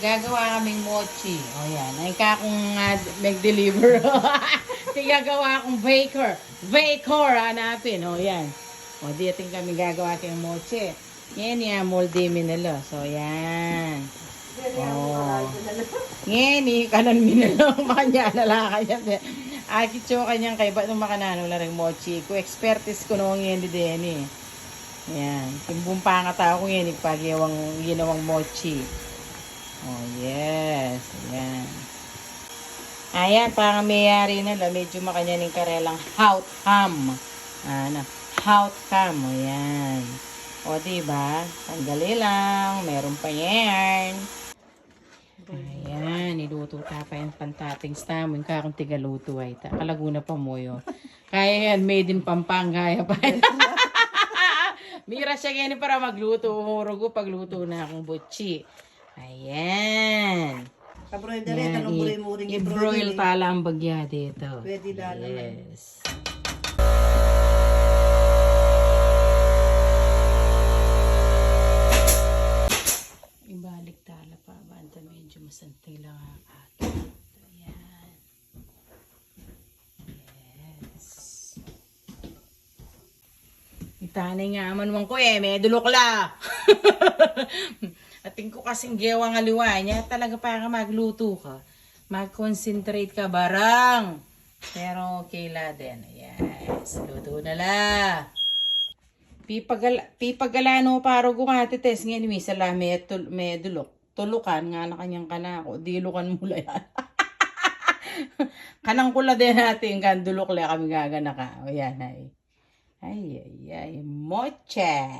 Gagawa kaming mochi. O yan. Ay ka kung mag-deliver. Gagawa akong baker. Baker, hanapin. O yan. O di ating kami gagawa kayong mochi. Yan yan, molde minalo. So yan. Oh. Ngeni, kanan minalo. Makanya, nalaka yan. Akitso kanyang kay ba't nung makanano lang rin mochi. Ko expertise ko noong yan di Denny. Yan. Timbumpa nga tao ko yan. Ginawang mochi. Oh, yes. Ayan. Ayan, parang mayari na la. Medyo makanyaning karelang hot ham. Ano, hot ham. Ayan. O, diba? Sandali lang. Meron pa yan. Ayan, niluto ta pa yung pantating stamon. Kakong tigaluto ay ta. Kalaguna pa mo yun. Kaya yan, made in Pampanga. Pa. Mira siya ganyan para magluto. Umurugo pagluto na akong butchi. Ayan. Kabroidery, tanong buloy mo rin i-broil tala ang bagya dito. Pwede na naman. Yes. Ibalik tala pa. Banta medyo masantay lang ang akin. Ayan. Yes. Itanay nga man ko may dulokla. Ating ko kasing gewang aliwa niya, talaga para magluto ka. Mag-concentrate ka barang. Pero okay la din. Yes, luto na la. Pipagalano paro ko nga tites ngayon misala may dulok. Tulukan nga na kanyang kanako. Dilukan mula yan. Kanang kula din natin kan dulok la kami gagana ka. O yan ay. Ay, moche.